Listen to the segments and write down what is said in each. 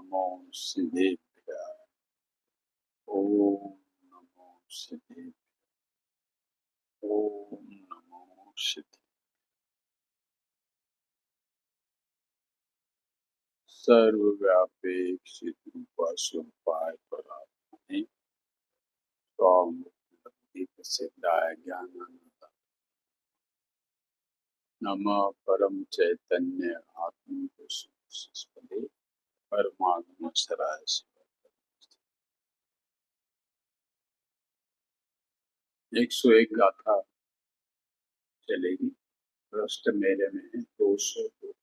नमो सिद्धेभ्यः। ओम नमो सिद्धेभ्यः। ओम नमो सिद्धेभ्यः। सर्वव्यापी रूपाय परात्मने स्वामुक्ति सिद्धाय ज्ञानानंद नमः परम चैतन्य आत्म पुरुषोत्तम परमात्मा सराय शिव। 101 गाथा चलेगी। प्रश्न मेरे में है 202।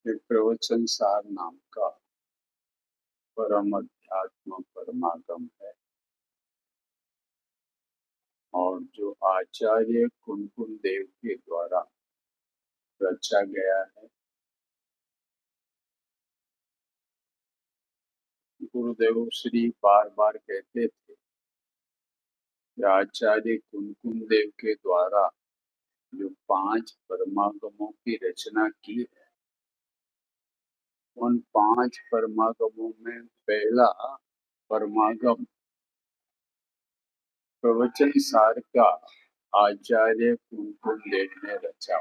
एक प्रवचन सार नाम का परम अध्यात्म परमागम है और जो आचार्य कुनकुन देव के द्वारा रचा गया है। गुरुदेव श्री बार बार कहते थे कि आचार्य कुनकुन देव के द्वारा जो 5 परमागमों की रचना की है, उन 5 परमागमों में पहला परमागम प्रवचन सार का आचार्य कुनकुन देव ने रचा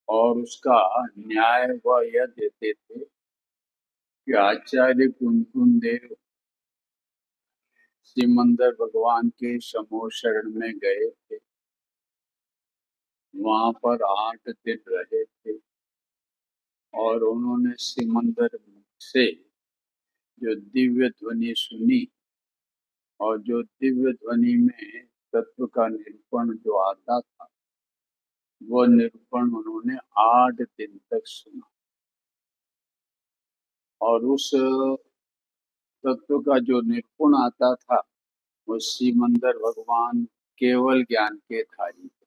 और उसका न्याय वह यह देते थे कि आचार्य कुनकुन देव सिमंदर भगवान के समूह शरण में गए थे। वहां पर 8 दिन रहे थे और उन्होंने सिमंदर से जो दिव्य ध्वनि सुनी और जो दिव्य ध्वनि में तत्व का निरूपण जो आता था, वो निरूपण उन्होंने 8 दिन तक सुना और उस तत्व का जो निरूपण आता था वो सिमंदर भगवान केवल ज्ञान के धारी थे।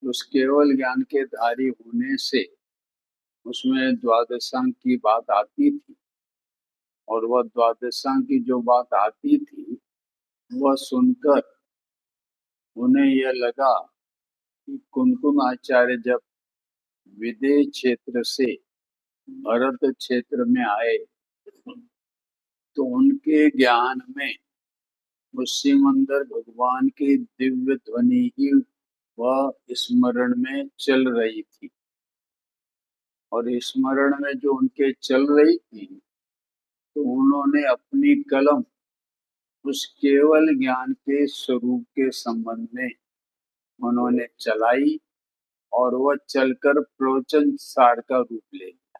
उस केवल ज्ञान के धारी होने से उसमें द्वादशांग की बात आती थी और वह द्वादशांग की जो बात आती थी वह सुनकर उन्हें यह लगा कि कुनकुन आचार्य जब विदेह क्षेत्र से भरत क्षेत्र में आए तो उनके ज्ञान में उस सिमंदर भगवान की दिव्य ध्वनि ही वह स्मरण में चल रही थी और स्मरण में जो उनके चल रही थी तो उन्होंने अपनी कलम उस केवल ज्ञान के स्वरूप के संबंध में उन्होंने चलाई और वह चलकर प्रवचन सार का रूप ले लिया।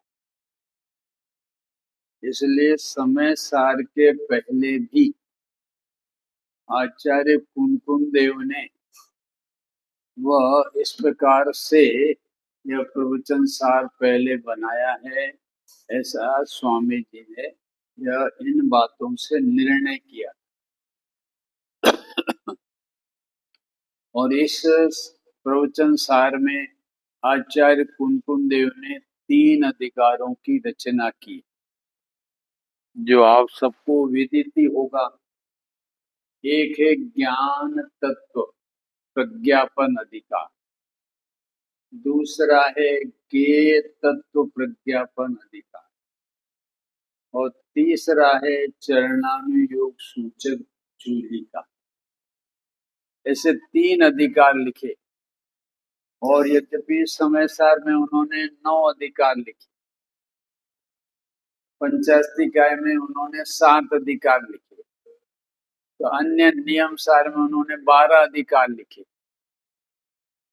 इसलिए समय सार के पहले भी आचार्य कुनकुन देव ने वह इस प्रकार से यह प्रवचन सार पहले बनाया है, ऐसा स्वामी जी ने यह इन बातों से निर्णय किया और इस प्रवचन सार में आचार्य कुनकुन देव ने 3 अधिकारों की रचना की जो आप सबको विदित ही होगा। एक है ज्ञान तत्व प्रज्ञापन अधिकार, दूसरा है ज्ञेय तत्व प्रज्ञापन अधिकार और तीसरा है चरणानुयोग सूचक चूलिका। ऐसे 3 अधिकार लिखे और यद्यपि समय सार में उन्होंने 9 अधिकार लिखे, पंचास्तिकाय में उन्होंने 7 अधिकार लिखे, तो अन्य नियम सार में उन्होंने 12 अधिकार लिखे।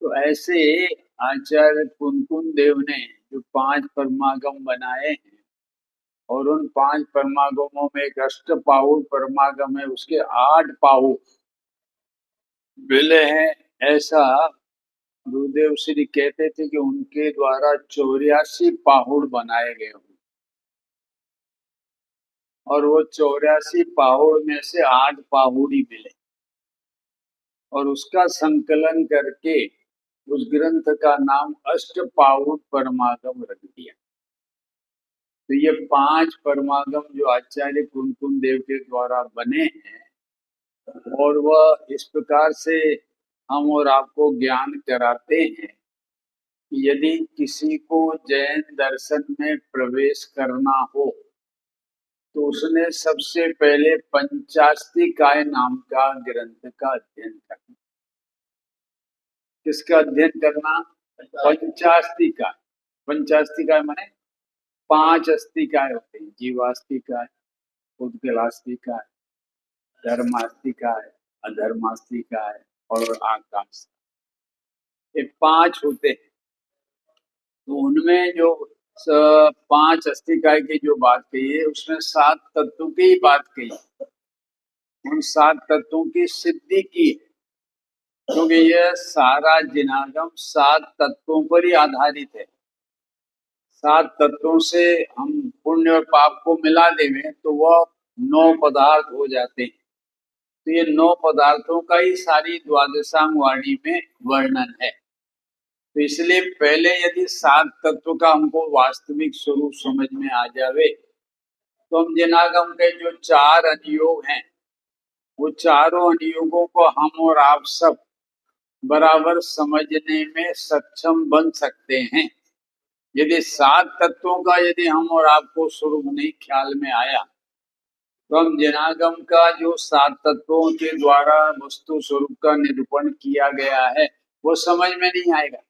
तो ऐसे आचार्य कुनकुन देव ने जो 5 परमागम बनाए हैं और उन 5 परमागमों में एक अष्टपाहुर परमागम है, उसके 8 पाहुर मिले हैं। ऐसा गुरुदेव श्री कहते थे कि उनके द्वारा 84 पाहुर बनाए गए हों और वो 84 पाहुर में से 8 पाहुर ही मिले और उसका संकलन करके उस ग्रंथ का नाम अष्टपाउट परमागम रख दिया। तो ये 5 परमागम जो आचार्य कुंकुम देव के द्वारा बने हैं, और वह इस प्रकार से हम और आपको ज्ञान कराते हैं कि यदि किसी को जैन दर्शन में प्रवेश करना हो तो उसने सबसे पहले पंचास्तिकाय नाम का ग्रंथ का अध्ययन करना। किसका अध्ययन करना? पंचास्तिकाय। पंचास्तिकाय माने 5 अस्तिकाय होते हैं, जीवास्तिकाय, उद्गलास्तिकाय, धर्मास्तिकाय, अधर्मास्तिकाय और आकाश। ये 5 होते हैं। तो उनमें जो 5 अस्तिकाय की जो बात कही है उसमें 7 तत्वों की बात कही। उन 7 तत्वों की सिद्धि की है, क्योंकि यह सारा जिनागम 7 तत्वों पर ही आधारित है। 7 तत्वों से हम पुण्य और पाप को मिला देवें तो वह 9 पदार्थ हो जाते हैं। तो ये 9 पदार्थों का ही सारी द्वादशांग वाणी में वर्णन है। तो इसलिए पहले यदि 7 तत्व का हमको वास्तविक स्वरूप समझ में आ जावे तो हम जिनागम के जो 4 अनुयोग हैं वो चारों अनुयोगों को हम और आप सब बराबर समझने में सक्षम बन सकते हैं। यदि 7 तत्वों का यदि हम और आपको स्वरूप नहीं ख्याल में आया तो हम जिनागम का जो 7 तत्वों के द्वारा वस्तु स्वरूप का निरूपण किया गया है वो समझ में नहीं आएगा।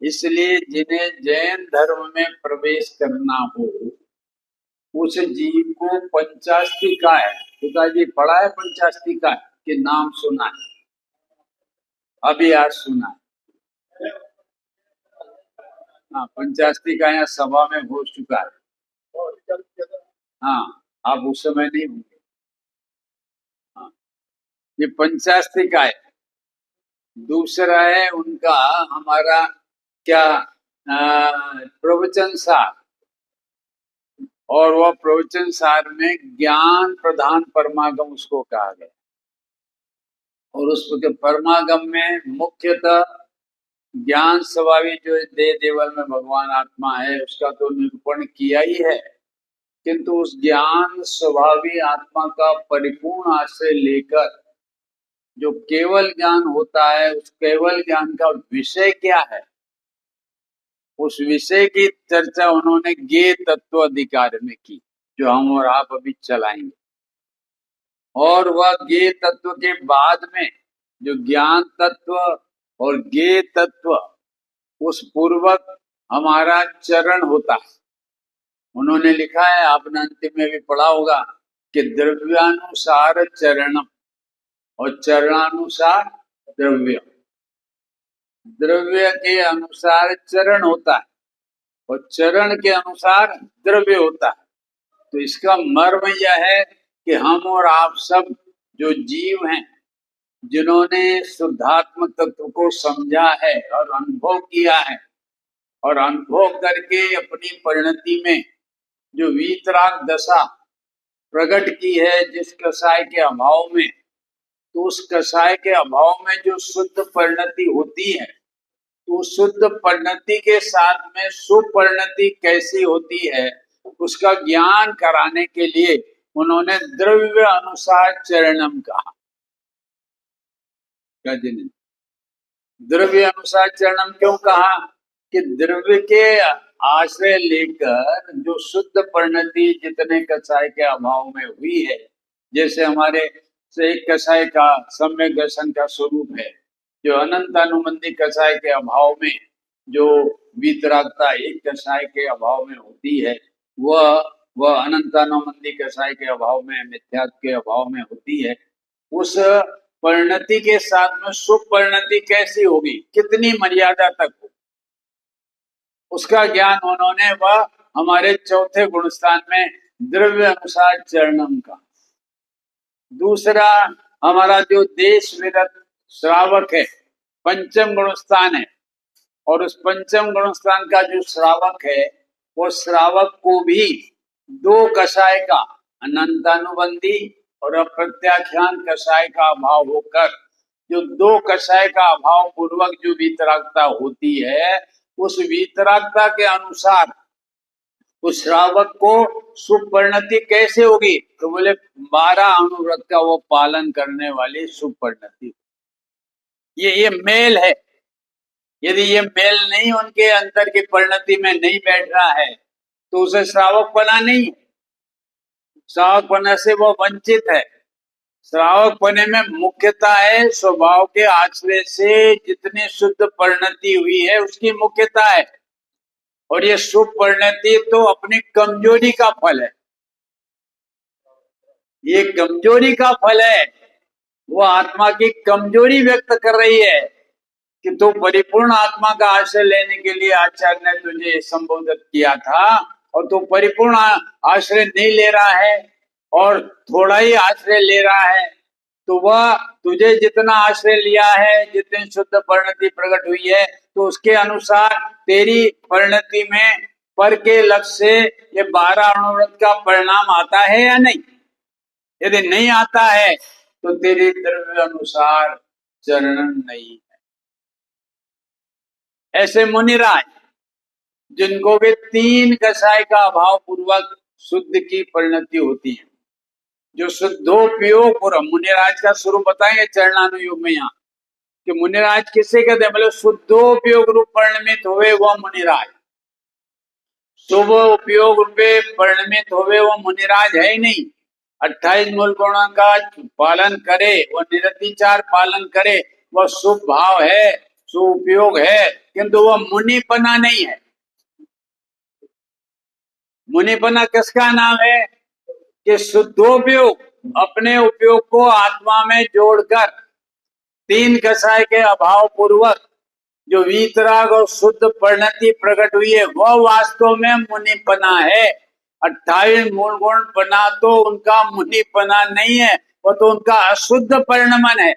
इसलिए जिन्हें जैन धर्म में प्रवेश करना हो उस जीव को पंचास्तिकाय, पिताजी पढ़ा है पंचास्तिकाय के नाम सुना है? अभी आज सुना है। हाँ, पंचास्तिकाय यहाँ सभा में हो चुका है। हाँ, आप उस समय नहीं होंगे। हाँ, ये पंचास्तिकाय। दूसरा है उनका हमारा क्या प्रवचन सार, और वह प्रवचन सार में ज्ञान प्रधान परमागम उसको कहा गया। और उस परमागम में मुख्यतः ज्ञान स्वभावी जो दे देवल में भगवान आत्मा है उसका तो निरूपण किया ही है, किंतु उस ज्ञान स्वभावी आत्मा का परिपूर्ण आश्रय लेकर जो केवल ज्ञान होता है उस केवल ज्ञान का विषय क्या है उस विषय की चर्चा उन्होंने ज्ञेय तत्व अधिकार में की, जो हम और आप अभी चलाएंगे। और वह ज्ञेय तत्व के बाद में जो ज्ञान तत्व और ज्ञेय तत्व उस पूर्वक हमारा चरण होता है। उन्होंने लिखा है, आपने अंतिम में भी पढ़ा होगा कि द्रव्यानुसार चरणम और चरणानुसार द्रव्य। द्रव्य के अनुसार चरण होता है और चरण के अनुसार द्रव्य होता है। तो इसका मर्म यह है कि हम और आप सब जो जीव हैं जिन्होंने शुद्धात्म तत्व को समझा है और अनुभव किया है और अनुभव करके अपनी परिणति में जो वीतराग दशा प्रकट की है जिस कसाय के अभाव में, तो उस कसाय के अभाव में जो शुद्ध परिणति होती है तो शुद्ध परिणति के साथ में सुपरिणति कैसी होती है उसका ज्ञान कराने के लिए उन्होंने द्रव्य अनुसार चरणम कहा। द्रव्य अनुसार चरणम क्यों कहा? कि द्रव्य के आश्रय लेकर जो शुद्ध परिणति जितने कसाय के अभाव में हुई है, जैसे हमारे से एक कसाय का सम्यक दर्शन का स्वरूप है, जो अनंत अनुबंधी कसाय के अभाव में जो वीतरागता एक कसाय के अभाव में होती है वह अनंत अनुबंधी कसाय के अभाव में, मिथ्यात्व के अभाव में होती है। उस परिणति के साथ में सुपरिणति कैसी होगी, कितनी मर्यादा तक हो, उसका ज्ञान उन्होंने वह हमारे चौथे गुणस्थान में द्रव्य अनुसार चरणम का। दूसरा हमारा जो देश विरत श्रावक है, पंचम गुणस्थान है, और उस पंचम गुणस्थान का जो श्रावक है वो श्रावक को भी 2 कषाय का, अनंतानुबंधी और अप्रत्याख्यान कषाय का अभाव होकर जो दो कषाय का अभाव पूर्वक जो वीतरागता होती है, उस वीतरागता के अनुसार उस श्रावक को शुभ परिणति कैसे होगी? तो बोले 12 अनुव्रत का वो पालन करने वाली शुभ परिणति। ये मेल है। यदि ये मेल नहीं, उनके अंतर की परिणति में नहीं बैठ रहा है, तो उसे श्रावक बना नहीं। श्रावक बनने से वो वंचित है। श्रावक बने में मुख्यता है स्वभाव के आश्रय से जितनी शुद्ध परिणति हुई है उसकी मुख्यता है। और ये शुभ परिणति तो अपनी कमजोरी का फल है। ये कमजोरी का फल है। वो आत्मा की कमजोरी व्यक्त कर रही है कि तो परिपूर्ण आत्मा का आश्रय लेने के लिए आचार्य ने तुझे संबोधित किया था, और तू परिपूर्ण आश्रय नहीं ले रहा है और थोड़ा ही आश्रय ले रहा है। तो वह तुझे जितना आश्रय लिया है, जितनी शुद्ध परिणति प्रकट हुई है, तो उसके अनुसार तेरी परिणति में पर के लक्ष्य से ये 12 अनुव्रत का परिणाम आता है या नहीं? यदि नहीं आता है तो तेरे द्रव्य अनुसार चरण नहीं है। ऐसे मुनिराज जिनको भी 3 कषाय का अभाव पूर्वक शुद्ध की परिणति होती है, जो शुद्धोपयोग पूरा, मुनिराज का स्वरूप बताएंगे चरणानुयोग में यहाँ कि मुनिराज किसे कहते हैं? मतलब शुद्धोपयोग रूप परिणमित हुए वह मुनिराज। शुभ उपयोग रूपे परिणमित हुए वो मुनिराज है ही नहीं। 28 मूल गुणों का पालन करे, वो निरतिचार पालन करे, वह शुभ भाव है, शुभ उपयोग है, किंतु वह मुनिपना नहीं है। मुनिपना किसका नाम है? कि शुद्धोपयोग, अपने उपयोग को आत्मा में जोड़कर 3 कषाय के अभाव पूर्वक जो वीतराग और शुद्ध परिणति प्रकट हुई है, वह वास्तव में मुनिपना है। 28 मूल गुण पना तो उनका मुनिपना नहीं है, वो तो उनका अशुद्ध परिणमन है।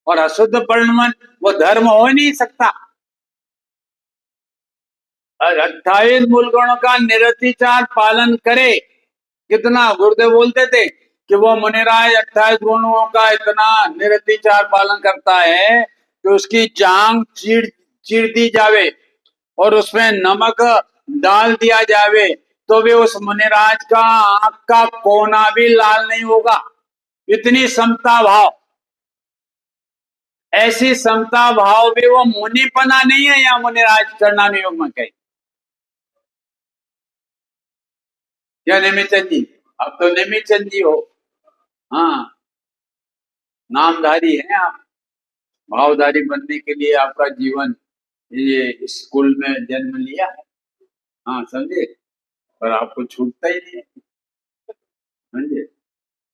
और अशुद्ध परिणमन वो धर्म हो नहीं सकता। 28 मूल गुणों का निरतिचार पालन करे। कितना गुरुदेव बोलते थे कि वो मुनिराज 28 गुणों का इतना निरतिचार पालन करता है कि उसकी जांग चीर दी जावे और उसमें नमक डाल दिया जावे तो भी उस मुनिराज का आंख का कोना भी लाल नहीं होगा। इतनी समता भाव, ऐसी समता भाव भी वो मुनिपना नहीं है। या मुनिराज चरणानुयोग में कही क्या नेमिचंद जी? अब तो नेमिचंद जी हो, हाँ, नामधारी हैं आप। भावधारी बनने के लिए आपका जीवन ये स्कूल में जन्म लिया है, हाँ समझे, पर आपको छूटता ही नहीं है, समझे।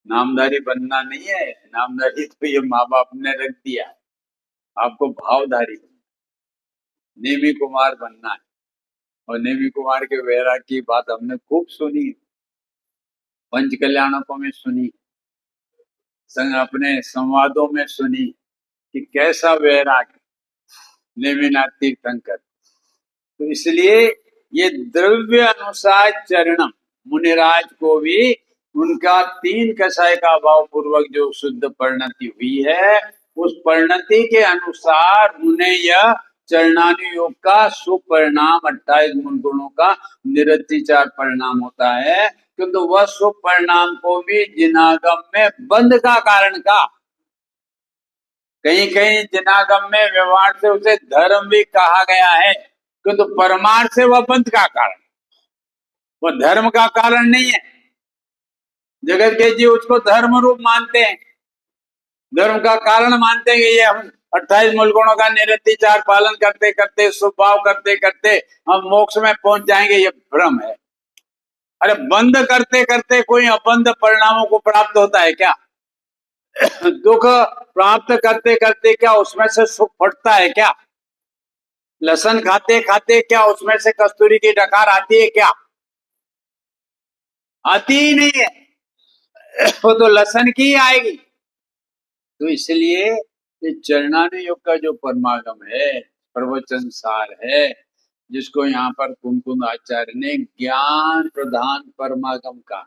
नामधारी बनना नहीं है, नामधारी तो ये माँ बाप ने रख दिया है। आपको भावधारी बनना, नेमी कुमार बनना है। और नेमी कुमार के वैराग की बात हमने खूब सुनी, पंच कल्याणकों में सुनी, संग अपने संवादों में सुनी कि कैसा वैराग नेमिनाथ तीर्थंकर। तो इसलिए ये द्रव्य अनुसार चरणम, मुनिराज को भी उनका 3 कषाय का अभाव पूर्वक जो शुद्ध परिणति हुई है, उस परिणति के अनुसार उन्हें यह चरणानुयोग का सुपरिणाम 28 मूल गुणों का निरतिचार परिणाम होता है। किंतु वह सुपरिणाम को भी जिनागम में बंध का कारण का, कहीं कहीं जिनागम में व्यवहार से उसे धर्म भी कहा गया है, किंतु परमार्थ से वह बंध का कारण, वह धर्म का कारण नहीं है। जगत के जी उसको धर्म रूप मानते हैं, धर्म का कारण मानते हैं कि ये हम 28 मूल गुणों का निरतिचार पालन करते करते, स्वभाव करते करते हम मोक्ष में पहुंच जाएंगे, ये भ्रम है। अरे बंद करते करते कोई अबंध परिणामों को प्राप्त होता है क्या? दुख प्राप्त करते करते क्या उसमें से सुख फटता है क्या? लहसुन खाते खाते क्या उसमें से कस्तूरी की डकार आती है क्या? आती ही नहीं है, वो तो लहसुन की ही आएगी। तो इसलिए ये चरणानुयोग का जो परमागम है, प्रवचन सार है, जिसको यहाँ पर कुमकुम आचार्य ने ज्ञान प्रधान परमागम का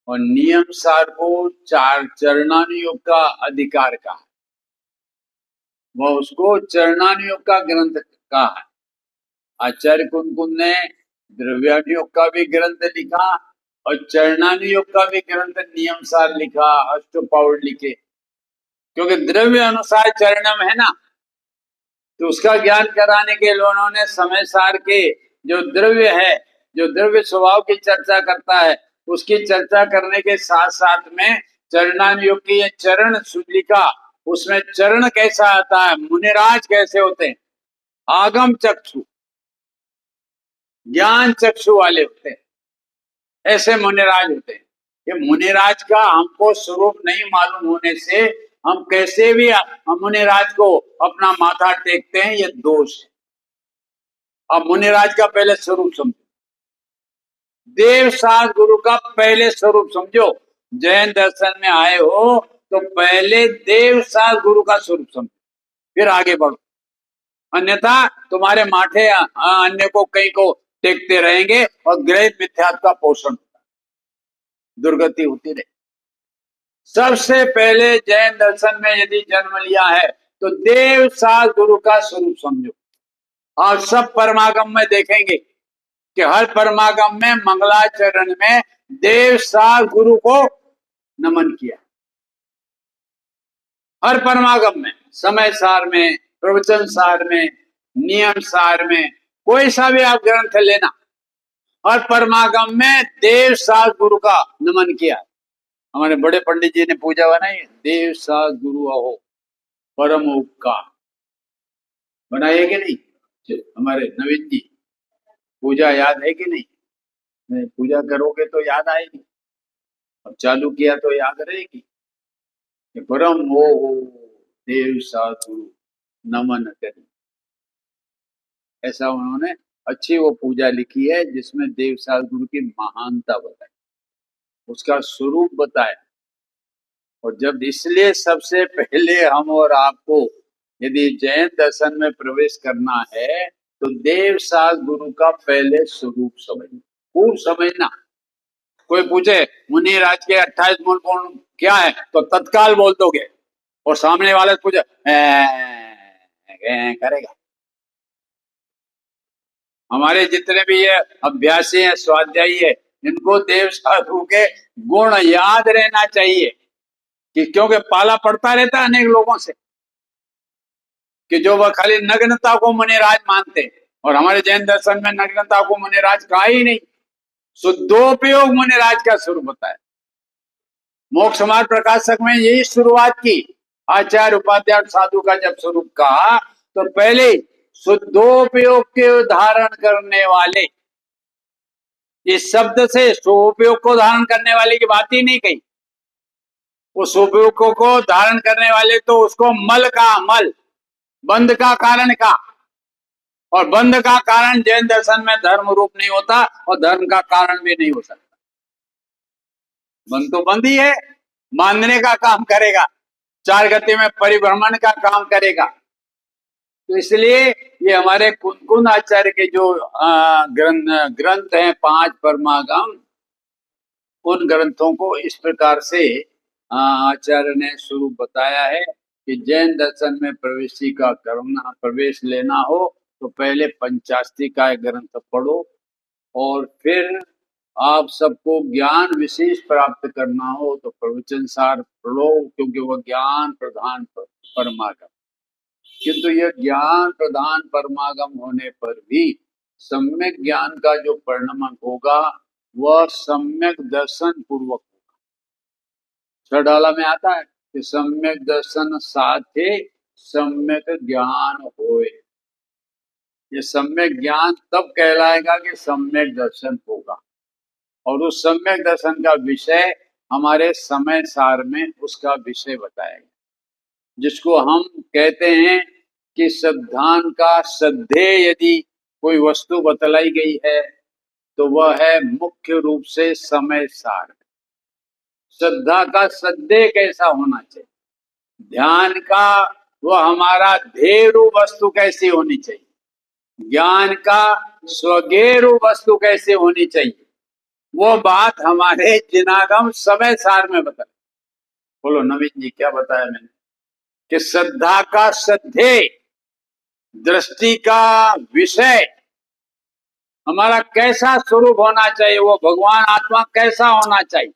और नियम सार को 4 चरणानुयोग का अधिकार का, वह उसको चरणानुयोग का ग्रंथ कहा है। आचार्य कुंकुन ने द्रव्यानुयोग का भी ग्रंथ लिखा और चरणानुयोग का भी ग्रंथ नियमसार लिखा, अष्टपाउड लिखे। क्योंकि द्रव्य अनुसार चरणम है ना, तो उसका ज्ञान कराने के लिए उन्होंने समय सार के जो द्रव्य है, जो द्रव्य स्वभाव की चर्चा करता है, उसकी चर्चा करने के साथ साथ में चरणानुयोग की ये चरण लिखा। उसमें चरण कैसा आता है, मुनिराज कैसे होते हैं, आगम चक्षु ज्ञान चक्षु वाले होते हैं, ऐसे मुनिराज होते हैं। ये मुनिराज का हमको स्वरूप नहीं मालूम होने से हम कैसे भी मुनिराज को अपना माथा टेकते हैं, ये दोष है। अब मुनिराज का पहले स्वरूप समझो, देव साध गुरु का पहले स्वरूप समझो। जैन दर्शन में आए हो तो पहले देव साध गुरु का स्वरूप समझो, फिर आगे बढ़ो। अन्यथा तुम्हारे माथे अन्य को कहीं को टेकते रहेंगे और ग्रहित मिथ्यात्व का पोषण होता, दुर्गति होती रहे। सबसे पहले जैन दर्शन में यदि जन्म लिया है तो देव साध गुरु का स्वरूप समझो। और सब परमागम में देखेंगे कि हर परमागम में मंगलाचरण में देव साध गुरु को नमन किया। हर परमागम में, समय सार में, प्रवचन सार में, नियम सार में, कोई सा भी आप ग्रंथ लेना, हर परमागम में देव साध गुरु का नमन किया। हमारे बड़े पंडित जी ने पूजा बनाई, देव साध गुरु अहो परम उपकार, बनाइए कि नहीं? हमारे नवीन जी, पूजा याद है कि नहीं? पूजा करोगे तो याद आएगी, और चालू किया तो याद रहेगी। परम हो देव साध गुरु नमन करी, ऐसा उन्होंने अच्छी वो पूजा लिखी है जिसमें देव साध गुरु की महानता बताई, उसका स्वरूप बताया। और जब इसलिए सबसे पहले हम और आपको यदि जैन दर्शन में प्रवेश करना है तो देव साध गुरु का पहले स्वरूप समझना, खूब समझना। कोई पूछे मुनि राज के 28 मूल गुण क्या है तो तत्काल बोल दोगे, और सामने वाले पूछे करेगा। हमारे जितने भी ये अभ्यासी हैं, स्वाध्यायी है, इनको देव साधु के गुण याद रहना चाहिए, कि क्योंकि पाला पड़ता रहता है अनेक लोगों से कि जो वह खाली नग्नता को मुनिराज मानते, और हमारे जैन दर्शन में नग्नता को मुनिराज कहा ही नहीं, शुद्धोपयोग मुनिराज का स्वरूप बताया। मोक्ष मार्ग प्रकाशक में यही शुरुआत की। आचार्य उपाध्याय साधु का जब स्वरूप कहा तो पहले शुद्धोपयोग के धारण करने वाले, इस शब्द से स्वोपयोग को धारण करने वाले की बात ही नहीं कही। उस उपयोग को धारण करने वाले तो उसको मल का, मल बंध का कारण का, और बंध का कारण जैन दर्शन में धर्म रूप नहीं होता और धर्म का कारण भी नहीं हो सकता। बंध तो बंध ही है, मानने का काम करेगा, चार गति में परिभ्रमण का काम करेगा। तो इसलिए ये हमारे कुंकुन आचार्य के जो ग्रंथ हैं 5 परमागम, उन ग्रंथों को इस प्रकार से आचार्य ने स्वरूप बताया है कि जैन दर्शन में प्रवेशी का करना, प्रवेश लेना हो तो पहले पंचास्ति का ग्रंथ पढ़ो, और फिर आप सबको ज्ञान विशेष प्राप्त करना हो तो प्रवचन सार पढ़ो, क्योंकि वह ज्ञान प्रधान परमागम। किंतु यह ज्ञान प्रधान परमागम होने पर भी सम्यक ज्ञान का जो परिणमन होगा वह सम्यक दर्शन पूर्वक होगा। छडाला में आता है कि सम्यक दर्शन साथे सम्यक ज्ञान होए। ये सम्यक ज्ञान तब कहलाएगा कि सम्यक दर्शन होगा, और उस सम्यक दर्शन का विषय हमारे समय सार में उसका विषय बताएगा, जिसको हम कहते हैं कि श्रद्धान का श्रद्धेय यदि कोई वस्तु बतलाई गई है तो वह है मुख्य रूप से समय सार। श्रद्धा का श्रद्धेय कैसा होना चाहिए, ध्यान का वह हमारा ध्येय रूप वस्तु कैसी होनी चाहिए, ज्ञान का स्वज्ञेय रूप वस्तु कैसे होनी चाहिए, वो बात हमारे जिनागम समय सार में बताए। बोलो नवीन जी, क्या बताया मैंने? कि श्रद्धा का श्रद्धेय, दृष्टि का विषय हमारा कैसा स्वरूप होना चाहिए, वो भगवान आत्मा कैसा होना चाहिए,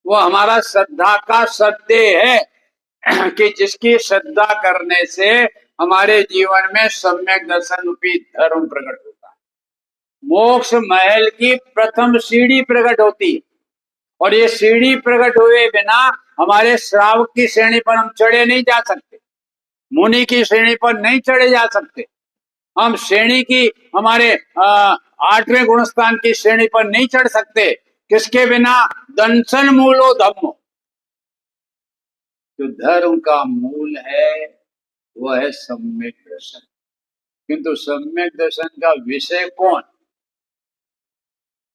वो हमारा श्रद्धा का श्रद्धेय है कि जिसकी श्रद्धा करने से हमारे जीवन में सम्यक दर्शन रूपी धर्म प्रकट होता है। मोक्ष महल की प्रथम सीढ़ी प्रकट होती, और ये सीढ़ी प्रकट हुए बिना हमारे श्रावक की श्रेणी पर हम चढ़े नहीं जा सकते, मुनि की श्रेणी पर नहीं चढ़े जा सकते, हम श्रेणी की हमारे 8वें गुणस्थान की श्रेणी पर नहीं चढ़ सकते। किसके बिना? दंशन मूलो धम्मो। जो धर्म का मूल है वह है सम्यक दर्शन। किंतु सम्यक दर्शन का विषय कौन?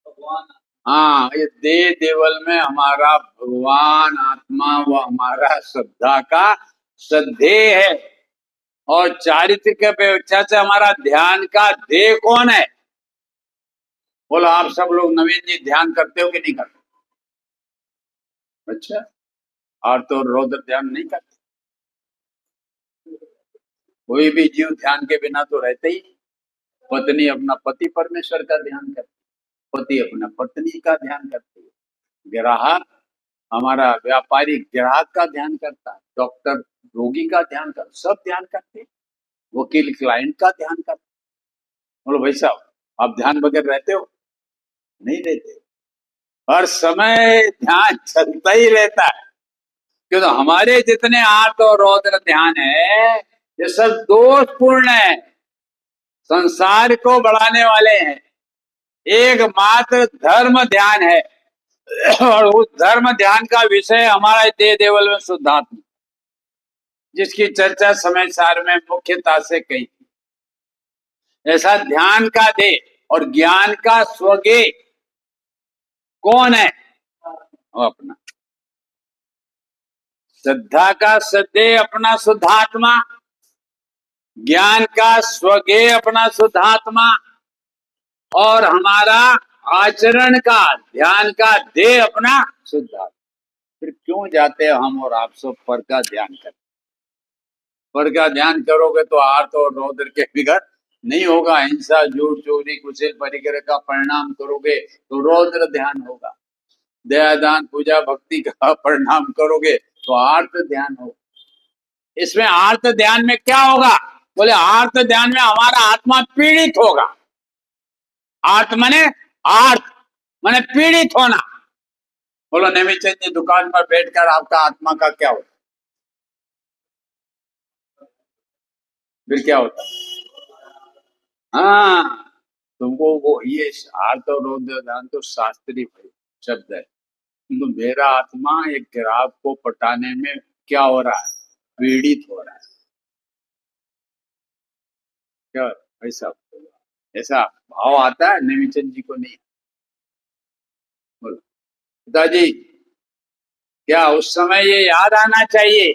भगवान। हाँ, ये देह देवल में हमारा भगवान आत्मा वो हमारा श्रद्धा का श्रद्धेय है, और चारित्र के अपेक्षा से हमारा ध्यान का ध्येय कौन है? बोलो आप सब लोग, नवीन जी ध्यान करते हो कि नहीं करते? अच्छा, और तो रौद्र ध्यान नहीं करते। कोई भी जीव ध्यान के बिना तो रहते ही। पत्नी अपना पति परमेश्वर का ध्यान करती, पति अपना पत्नी का ध्यान करती है, ग्राहक हमारा व्यापारी ग्राहक का ध्यान करता है, डॉक्टर रोगी का ध्यान करता, सब ध्यान करते, वकील क्लाइंट का ध्यान करता। बोलो भाई साहब, आप ध्यान बगैर रहते हो? नहीं रहते। हर समय ध्यान चलता ही रहता है, क्योंकि हमारे जितने आर्त और रौद्र ध्यान है ये सब दोषपूर्ण है, संसार को बढ़ाने वाले हैं। एकमात्र धर्म ध्यान है, और उस धर्म ध्यान का विषय हमारा देह देवल में शुद्धात्मा, जिसकी चर्चा समय सार में मुख्यता से कही थी। ऐसा ध्यान का देह और ज्ञान का स्वगेय कौन है? वो अपना श्रद्धा का श्रद्धेय अपना शुद्धात्मा, ज्ञान का स्वगेय अपना शुद्धात्मा, और हमारा आचरण का ध्यान का ध्येय अपना शुद्धात्मा। फिर क्यों जाते हैं हम और आप सब पर का ध्यान करते? पर का ध्यान करोगे तो आर्त और रौद्र के विघट नहीं होगा। हिंसा, झूठ, चोरी, कुचल, परिग्रह का परिणाम करोगे तो रौद्र ध्यान होगा। दया, दान, पूजा, भक्ति का परिणाम करोगे तो आर्त ध्यान होगा। इसमें आर्त ध्यान में क्या होगा? बोले आर्त ध्यान में हमारा आत्मा पीड़ित होगा। आर्त माने आर्त माने पीड़ित होना। बोलो नेमीचंद जी, दुकान पर बैठकर आपका आत्मा का क्या होता? फिर क्या होता? हाँ, तुमको वो ये आर्त और रौद्र ध्यान तो शास्त्रीय शब्द है, तो मेरा आत्मा एक ग्राहक को पटाने में क्या हो रहा है? पीड़ित हो रहा है। क्या ऐसा ऐसा भाव आता है? नेमीचंद जी को नहीं। बोलो पिताजी, क्या उस समय ये याद आना चाहिए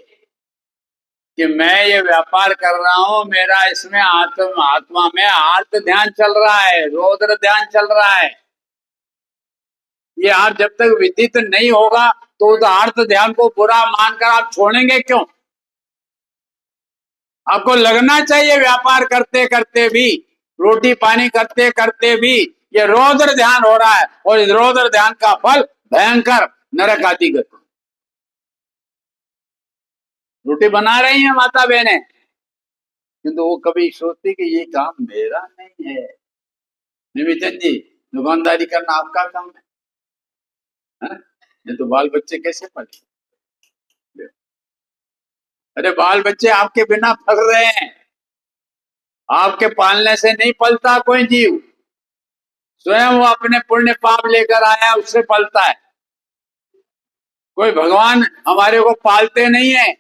कि मैं ये व्यापार कर रहा हूं, मेरा इसमें आत्मा में आर्त ध्यान चल रहा है, रौद्र ध्यान चल रहा है। ये आप जब तक विदित नहीं होगा तो उस आर्त ध्यान को बुरा मानकर आप छोड़ेंगे क्यों? आपको लगना चाहिए व्यापार करते करते भी, रोटी पानी करते करते भी ये रौद्र ध्यान हो रहा है, और इस रौद्र ध्यान का फल भयंकर नरक आदि गति। रोटी बना रही हैं माता बहनें, किंतु वो कभी सोचती कि ये काम मेरा नहीं है। निमिचंद जी, दुकानदारी करना आपका काम है? ये तो बाल बच्चे कैसे पले? अरे बाल बच्चे आपके बिना पल रहे हैं। आपके पालने से नहीं पलता कोई जीव, स्वयं वो अपने पुण्य पाप लेकर आया उससे पलता है। कोई भगवान हमारे को पालते नहीं है।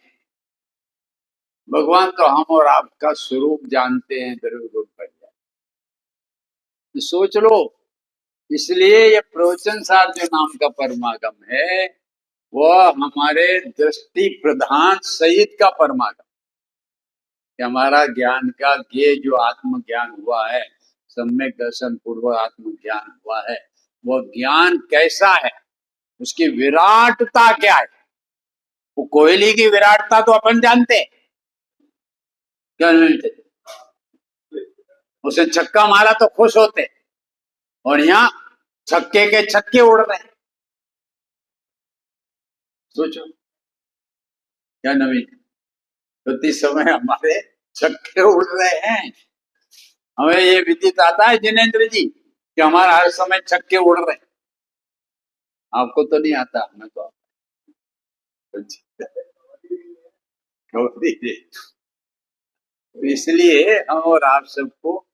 भगवान तो हम और आपका स्वरूप जानते हैं, द्रव्य पर तो सोच लो। इसलिए ये प्रवचन साध्य नाम का परमागम है, वह हमारे दृष्टि प्रधान सहित का परमागम। हमारा ज्ञान का ज्ञेय जो आत्म ज्ञान हुआ है, सम्यक दर्शन पूर्व आत्म ज्ञान हुआ है, वह ज्ञान कैसा है, उसकी विराटता क्या है? वो कोयली की विराटता तो अपन जानते हैं, क्या नहीं थे? उसे छक्का मारा तो खुश होते, और यहाँ छक्के के छक्के उड़ रहे हैं। सोचो क्या नवीन, प्रति समय हमारे छक्के उड़ रहे हैं। हमें ये विदित आता है जिनेन्द्र जी कि हमारा हर समय छक्के उड़ रहे हैं। आपको तो नहीं आता, हमें तो तो इसलिए हम और आप सबको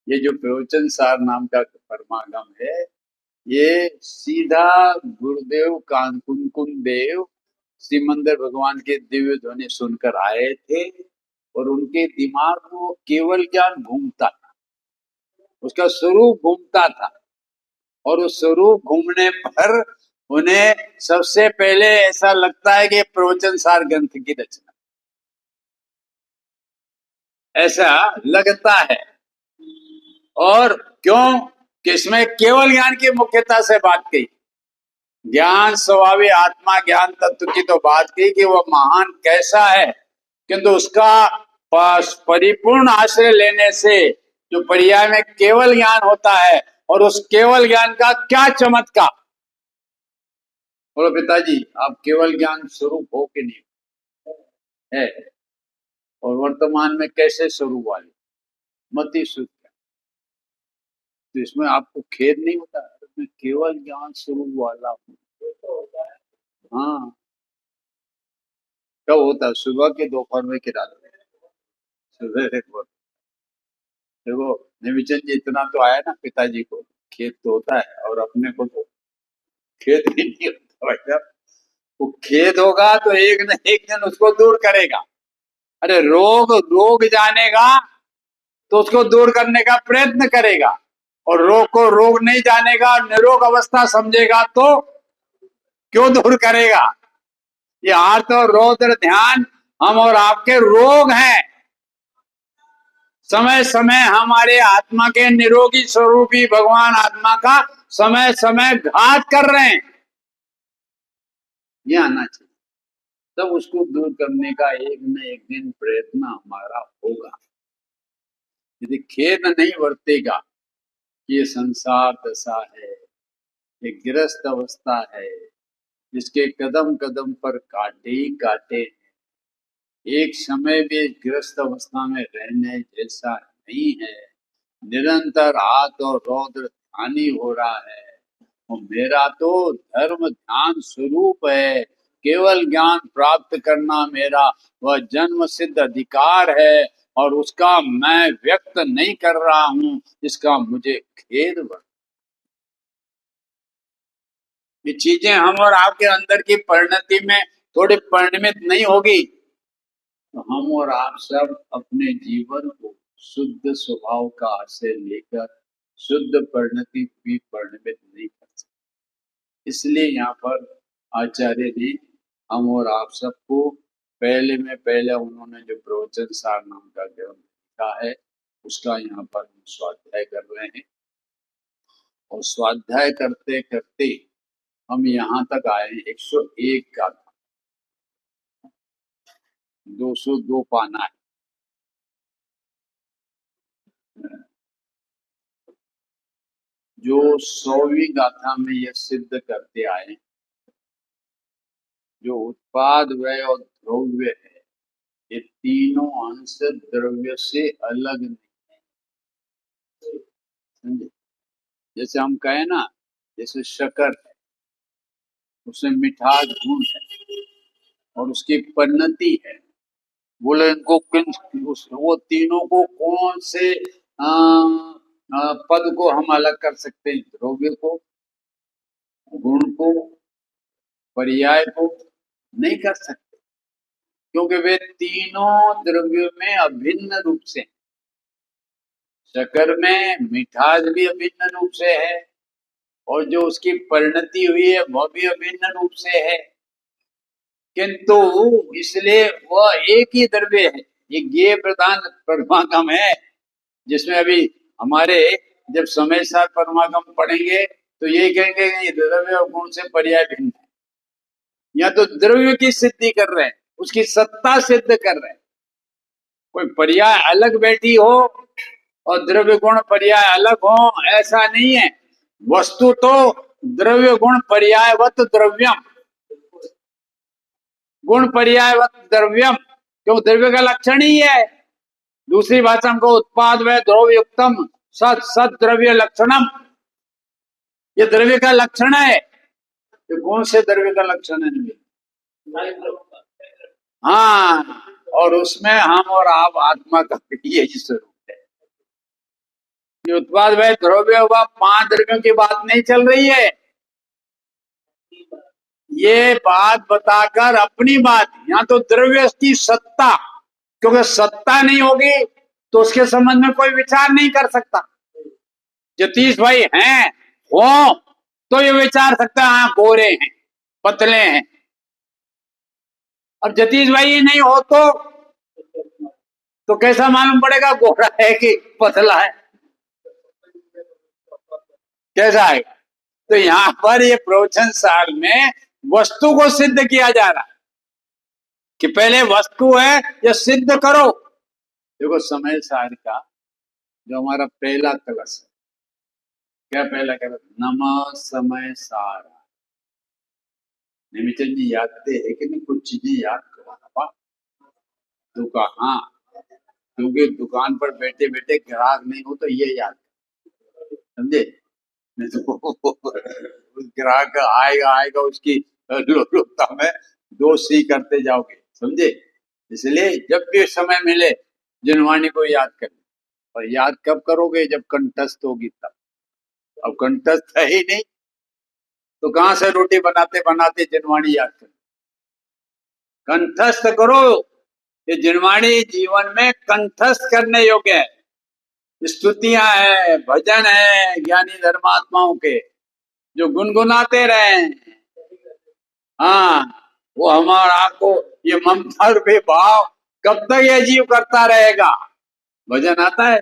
ये जो प्रवचन सार नाम का परमागम है, ये सीधा गुरुदेव कुंकुम देव श्रीमंदिर भगवान के दिव्य ध्वनि सुनकर आए थे, और उनके दिमाग में वो केवल ज्ञान घूमता था, उसका स्वरूप घूमता था, और उस स्वरूप घूमने पर उन्हें सबसे पहले ऐसा लगता है कि प्रवचन सार ग्रंथ की रचना, ऐसा लगता है। और क्यों कि इसमें केवल ज्ञान की मुख्यता से बात की, ज्ञान स्वभावी आत्मा ज्ञान तत्व की तो बात की कि वह महान कैसा है, किंतु उसका परिपूर्ण आश्रय लेने से जो पर्याय में केवल ज्ञान होता है, और उस केवल ज्ञान का क्या चमत्कार। बोलो पिताजी, आप केवल ज्ञान स्वरूप हो कि नहीं है, और वर्तमान में कैसे स्वरूप वाले मति शुद्ध, तो इसमें आपको खेद नहीं होता? मैं केवल ज्ञान स्वरूप वाला हूँ। हाँ, कब होता है? सुबह के, दोपहर में, कि रात में? सुबह देखो निविचन जी, इतना तो आया ना, पिताजी को खेद तो होता है, और अपने को तो खेद ही नहीं होता भाई साहब। वो खेद होगा तो एक न एक दिन उसको दूर करेगा। अरे रोग रोग जानेगा तो उसको दूर करने का प्रयत्न करेगा, और रोग को रोग नहीं जानेगा, निरोग अवस्था समझेगा तो क्यों दूर करेगा? ये आर्त और रौद्र ध्यान हम और आपके रोग हैं। समय समय हमारे आत्मा के निरोगी स्वरूपी भगवान आत्मा का समय समय घात कर रहे हैं। ये आना चाहिए, तब उसको दूर करने का एक न एक दिन प्रयत्न हमारा होगा। यदि खेद नहीं बरतेगा, ये संसार दशा है, ये गृहस्थ अवस्था है, जिसके कदम कदम पर काटे ही काटे हैं। एक समय भी गृहस्थ अवस्था में रहने जैसा नहीं है। निरंतर हाथ और रौद्र हानि हो रहा है, और मेरा तो धर्म ध्यान स्वरूप है। केवल ज्ञान प्राप्त करना मेरा वह जन्म सिद्ध अधिकार है, और उसका मैं व्यक्त नहीं कर रहा हूँ, इसका मुझे खेद बड़ा। ये चीजें हम और आपके अंदर की परिणति में थोड़ी परिणमित नहीं होगी, तो हम और आप सब अपने जीवन को शुद्ध स्वभाव का आश्रय लेकर शुद्ध परिणति भी परिणमित नहीं कर सकते। इसलिए यहाँ पर आचार्य ने हम और आप सबको पहले में पहले उन्होंने जो प्रवचन सार नाम का ग्रंथ लिखा है, उसका यहाँ पर हम स्वाध्याय कर रहे हैं, और स्वाध्याय करते करते हम यहाँ तक आए 101 का, 202 पाना है। जो 100वीं गाथा में यह सिद्ध करते आए, जो उत्पाद व्यय और द्रव्य है, ये तीनों अंश द्रव्य से अलग नहीं है। समझे? जैसे हम कहें ना, जैसे शक्कर है, उसमें मिठास गुण है, और उसकी परिणति है। बोले इनको वो तीनों को कौन से पद को हम अलग कर सकते हैं? द्रव्य को, गुण को, पर्याय को नहीं कर सकते, क्योंकि वे तीनों द्रव्यों में अभिन्न रूप से, शक्कर में मिठास भी अभिन्न रूप से है, और जो उसकी परिणति हुई है वह भी अभिन्न रूप से है, किंतु इसलिए वह एक ही द्रव्य है। ये ज्ञेय प्रधान परमागम है, जिसमें अभी हमारे जब समय सार परमागम पढ़ेंगे तो ये कहेंगे ये द्रव्य और गुण से पर्याय भिन्न है। या तो द्रव्य की सिद्धि कर रहे हैं, उसकी सत्ता सिद्ध कर रहे हैं, कोई पर्याय अलग बैठी हो और द्रव्य गुण पर्याय अलग हो, ऐसा नहीं है। वस्तु तो द्रव्य गुण पर्यायवत द्रव्यम, गुण पर्यायवत द्रव्यम, क्यों द्रव्य का लक्षण ही है। दूसरी भाषा में को उत्पाद व द्रव्युक्तम सत सत द्रव्य लक्षणम, ये द्रव्य का लक्षण है। ये कौन से द्रव्य का लक्षण है? हाँ, और उसमें हम और आप आत्मा का यही स्वरूप है। ये उत्पाद व द्रव्य हुआ, 5 द्रव्यों की बात नहीं चल रही है। ये बात बताकर अपनी बात, यहाँ तो द्रव्य की सत्ता, क्योंकि सत्ता नहीं होगी तो उसके संबंध में कोई विचार नहीं कर सकता। जतीश भाई हैं हो तो ये विचार सकता है, हाँ गोरे हैं, पतले हैं। अब जतीश भाई नहीं हो तो कैसा मालूम पड़ेगा गोरा है कि पतला है? कैसा आएगा? तो यहाँ पर ये प्रवचन सार में वस्तु को सिद्ध किया जा रहा है कि पहले वस्तु है, ये सिद्ध करो। देखो समय सार का जो हमारा पहला कलश है, क्या पहला कलश? नमः समय सारा। निमिचन जी याद है कि नहीं? कुछ चीजें याद करो। हाँ, क्योंकि दुकान पर बैठे बैठे ग्राहक नहीं हो तो ये याद, समझे? नहीं तो उस ग्राहक आएगा आएगा उसकी लोलुपता में दोषी करते जाओगे, समझे? इसलिए जब भी समय मिले जिनवाणी को याद कर। और याद कब करोगे? जब कंठस्थ होगी तब। अब कंठस्थ है ही नहीं तो कहां से रोटी बनाते बनाते जिनवाणी याद कर? कंठस्थ करो। ये जिनवाणी जीवन में कंठस्थ करने योग्य है। स्तुतियां है, भजन है ज्ञानी धर्मात्माओं के, जो गुनगुनाते रहे। हाँ, वो हमारा को ये ममता रूपी भाव कब तक ये जीव करता रहेगा? भजन आता है,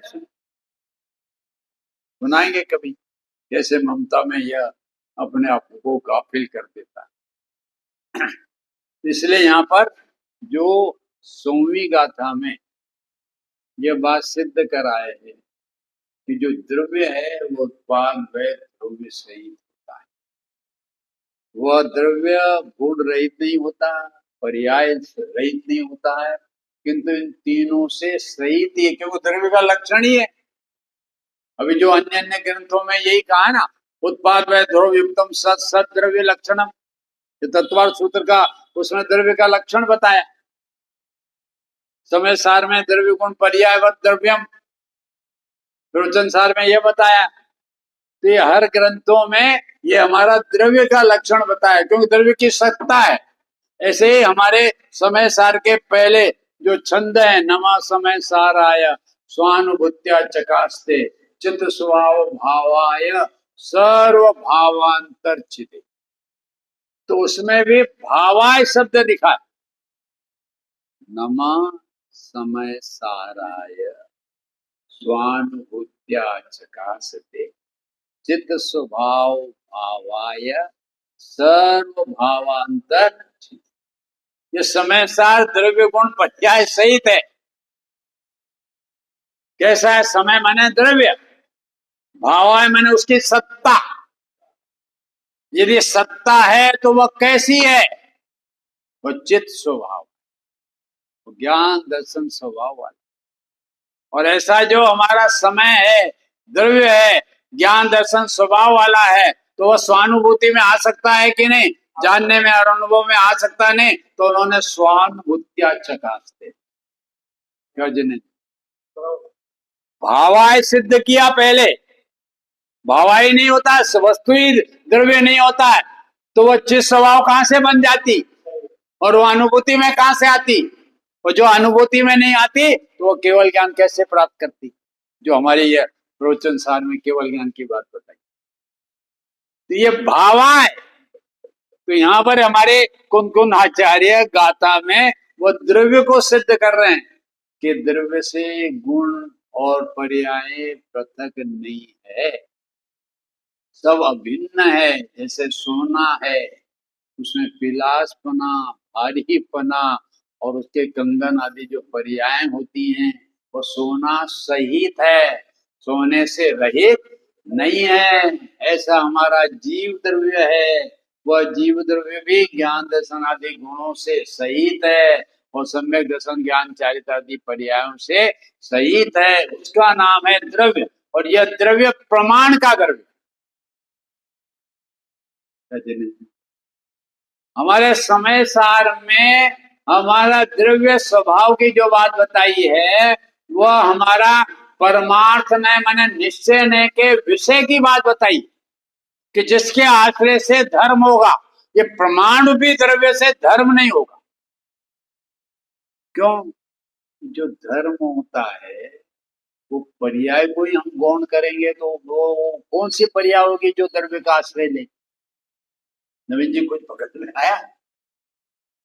सुनाएंगे कभी कैसे ममता में यह अपने आप को गाफिल कर देता है। इसलिए यहाँ पर जो 100वीं गाथा में यह बात सिद्ध कराए है कि जो द्रव्य है वो उत्पाद व द्रव्य सहित होता है। वह द्रव्य गुण रहित नहीं होता, पर्याय रहित नहीं होता है, किंतु इन तीनों से सहित ही है, क्योंकि द्रव्य का लक्षण ही है। अभी जो अन्य अन्य ग्रंथों में यही कहा ना, उत्पाद व द्रव्युक्तम सत सत द्रव्य लक्षणम, तत्वार्थ सूत्र का उसमें द्रव्य का लक्षण बताया। समय सार में द्रव्य गुण पर्यायवत द्रव्यम, प्रवचन सार में यह बताया। तो ये हर ग्रंथों में ये हमारा द्रव्य का लक्षण बताया, क्योंकि द्रव्य की सत्ता है। ऐसे ही हमारे समय सार के पहले जो छंद है, नमा समय साराय स्वानुभूत्या चकास्ते चित्त स्वभाव भावाय सर्व भावांतरचिते, तो उसमें भी भावाय शब्द दिखा। नमा समय साराय स्वानुभूत्या चकास्ते चित्त स्वभाव भावाय सर्व भावांतर। ये समय सार द्रव्य गुण पर्याय सहित है। कैसा है? समय माने द्रव्य, भावाय माने उसकी सत्ता। यदि सत्ता है तो वह कैसी है? वो चित्त स्वभाव, ज्ञान दर्शन स्वभाव वाला। और ऐसा जो हमारा समय है, द्रव्य है, ज्ञान दर्शन स्वभाव वाला है, तो वह स्वानुभूति में आ सकता है कि नहीं? जानने में और अनुभव में आ सकता है नहीं? तो उन्होंने स्वानुभूत्या चकास्ते, भावाय सिद्ध किया पहले। भावाई नहीं होता, वस्तु ही द्रव्य नहीं होता है, तो वह चित्त स्वभाव कहां से बन जाती और वो अनुभूति में कहां से आती? और जो अनुभूति में नहीं आती तो वो केवल ज्ञान कैसे प्राप्त करती? जो हमारे ये प्रवचन सार में केवल ज्ञान की बात बताई, तो ये भावाय। तो यहाँ पर हमारे कुन आचार्य गाथा में वो द्रव्य को सिद्ध कर रहे हैं कि द्रव्य से गुण और पर्याय पृथक नहीं है, सब अभिन्न है। जैसे सोना है, उसमें पिलासपना, भारीपना, और उसके कंगन आदि जो पर्याय होती हैं वो सोना सहित है, सोने से रहित नहीं है। ऐसा हमारा जीव द्रव्य है, वह जीव द्रव्य भी ज्ञान दर्शन आदि गुणों से सहित है और सम्यक दर्शन ज्ञान चारित्र आदि पर्यायों से सहित है। उसका नाम है द्रव्य, और यह द्रव्य प्रमाण का द्रव्य। हमारे समय सार में हमारा द्रव्य स्वभाव की जो बात बताई है वह हमारा परमार्थ ने माने निश्चय ने के विषय की बात बताई कि जिसके आश्रय से धर्म होगा। ये प्रमाण रूपी द्रव्य से धर्म नहीं होगा। क्यों? जो धर्म होता है वो पर्याय को ही हम गौण करेंगे तो वो कौन सी पर्याय होगी जो द्रव्य का आश्रय ले। नवीन जी कुछ पकड़ में आया?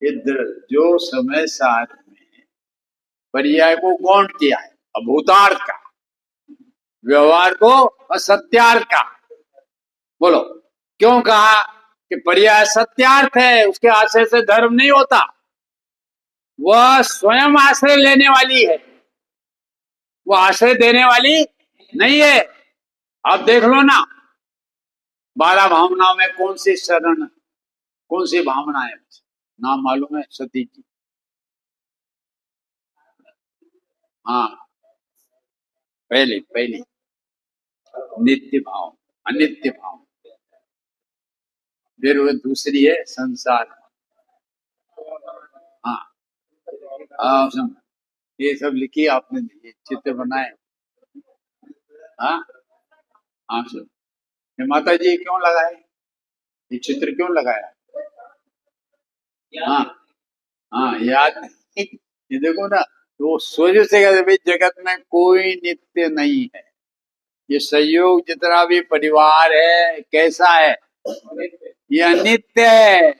जो समय सार में पर्याय को गौण किया है अभूतार्थ का, व्यवहार को असत्यार्थ का। बोलो क्यों कहा कि पर्याय सत्यार्थ है, उसके आश्रय से धर्म नहीं होता। वह स्वयं आश्रय लेने वाली है, वो आश्रय देने वाली नहीं है। अब देख लो ना, 12 भावनाओं में कौन सी शरण, कौन सी भावना है? नाम मालूम है? सती जी। हाँ, पहली पहली नित्य भाव, अनित्य भाव। फिर वो दूसरी है संसार। हाँ हाँ, ये सब लिखी आपने, ये चित्र बनाए। हाँ हाँ सुन, ये माता जी क्यों लगाए, ये चित्र क्यों लगाया? हाँ हाँ, याद नहीं। ये देखो ना, तो सोच से कहते भाई जगत में कोई नित्य नहीं है। ये संयोग जितना भी परिवार है कैसा है? ये अनित्य है।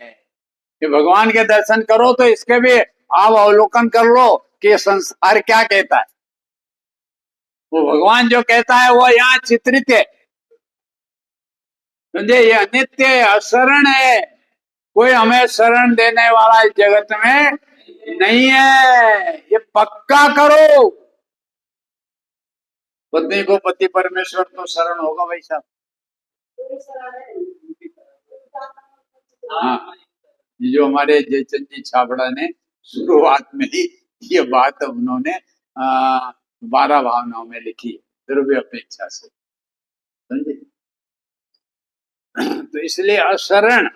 ये भगवान के दर्शन करो तो इसके भी आप अवलोकन कर लो कि संसार क्या कहता है। वो भगवान जो कहता है वो यहाँ चित्रित है। समझे? ये अनित्य है, अशरण है। कोई हमें शरण देने वाला इस जगत में नहीं है, ये पक्का करो। पत्नी को पति परमेश्वर तो शरण होगा भाई साहब। हाँ, ये जो हमारे जयचंद जी छाबड़ा ने शुरुआत में ही ये बात उन्होंने 12 भावनाओं में लिखी, द्रव्य अपेक्षा से। समझे? तो इसलिए अशरण,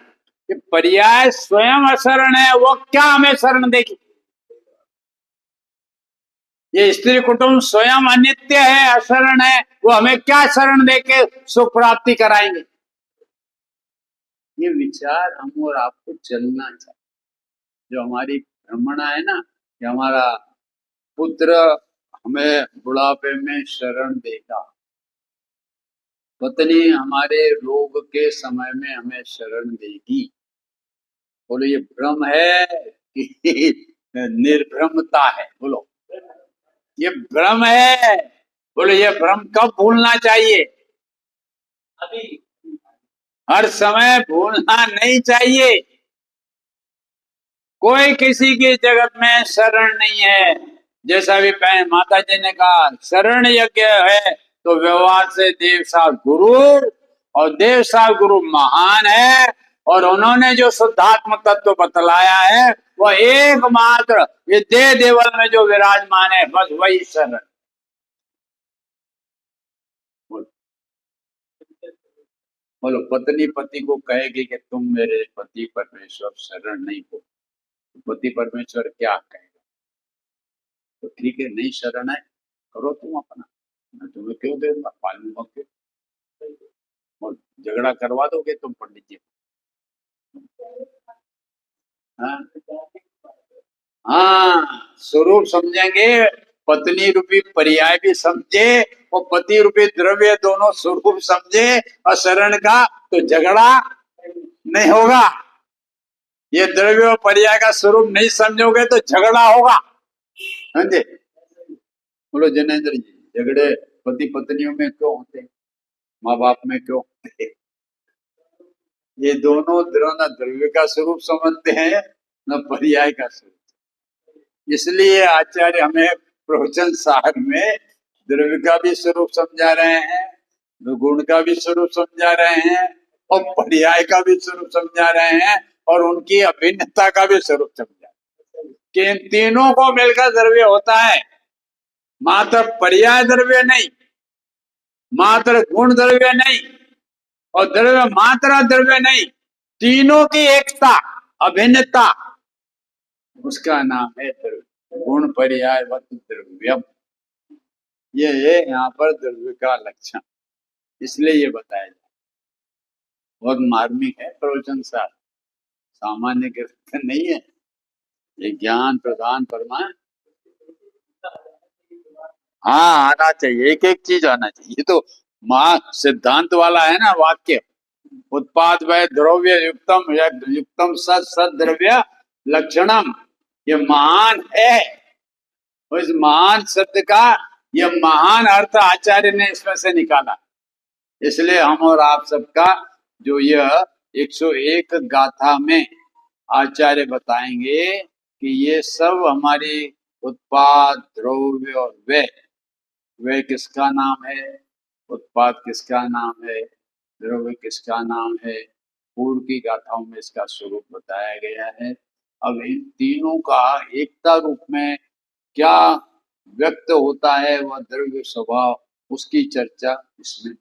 ये पर्याय स्वयं अशरण है, वो क्या हमें शरण देगी? ये स्त्री कुटुंब स्वयं अनित्य है, अशरण है, वो हमें क्या शरण देके सुख प्राप्ति कराएंगे? ये विचार हम और आपको चलना चाहिए। जो हमारी भ्रमणा है ना कि हमारा पुत्र हमें बुढ़ापे में शरण देगा, पत्नी हमारे रोग के समय में हमें शरण देगी। बोलो ये भ्रम है कि निर्भ्रमता है? बोलो ये भ्रम है। बोलो ये भ्रम कब भूलना चाहिए? अभी, हर समय भूलना नहीं चाहिए। कोई किसी की जगत में शरण नहीं है। जैसा भी माता जी ने कहा शरण यज्ञ है, तो व्यवहार से देव साहब गुरु, और देव साहब गुरु महान है, और उन्होंने जो शुद्धात्म तत्व बतलाया है वह एकमात्र ये देह देवल में जो विराजमान है, बस वही शरण। बोलो पत्नी पति को कहेगी कि तुम मेरे पति परमेश्वर शरण नहीं हो, पति परमेश्वर क्या कहेगा? तो ठीक है, नहीं शरण है, करो तुम अपना, मैं तुम्हें क्यों दूंगा, पालन होके और झगड़ा करवा दोगे तुम पंडित जी। हाँ हाँ, स्वरूप समझेंगे, पत्नी रूपी पर्याय भी समझे और पति रूपी द्रव्य दोनों स्वरूप समझे और शरण का, तो झगड़ा नहीं होगा। ये द्रव्य और पर्याय का स्वरूप नहीं समझोगे तो झगड़ा होगा। समझे? बोलो जनेन्द्र जी, झगड़े पति पत्नियों में क्यों होते, माँ बाप में क्यों होते? ये दोनों न द्रव्य का स्वरूप समझते हैं न पर्याय का स्वरूप। इसलिए आचार्य हमें प्रवचन सार में द्रव्य का भी स्वरूप समझा रहे हैं, गुण का भी स्वरूप समझा रहे हैं और पर्याय का भी स्वरूप समझा रहे हैं और उनकी अभिन्नता का भी स्वरूप समझा कि इन तीनों को मिलकर द्रव्य होता है, मात्र पर्याय द्रव्य नहीं, मात्र गुण द्रव्य नहीं और द्रव्य मात्र द्रव्य नहीं, तीनों की एकता अभिन्नता, उसका नाम है द्रव्य। गुण पर्याय वत द्रव्यम, ये है यहाँ पर द्रव्य का लक्षण, इसलिए ये बताया जाए। बहुत मार्मिक है प्रवचन सार, सामान्य ग्रंथ नहीं है, ये ज्ञान प्रदान परमाण। हाँ आना चाहिए, एक एक चीज आना चाहिए। ये तो महा सिद्धांत वाला है ना वाक्य, उत्पाद वै द्रव्य युक्तम युक्तम सद सद द्रव्य लक्षणम, ये महान है। उस महान शब्द का ये महान अर्थ आचार्य ने इसमें से निकाला, इसलिए हम और आप सबका जो यह 101 गाथा में आचार्य बताएंगे कि ये सब हमारी उत्पाद द्रव्य और व्यय किसका नाम है, उत्पाद किसका नाम है, द्रव्य किसका नाम है, पूर्व की गाथाओं में इसका स्वरूप बताया गया है। अब इन तीनों का एकता रूप में क्या व्यक्त होता है, वह द्रव्य स्वभाव, उसकी चर्चा इसमें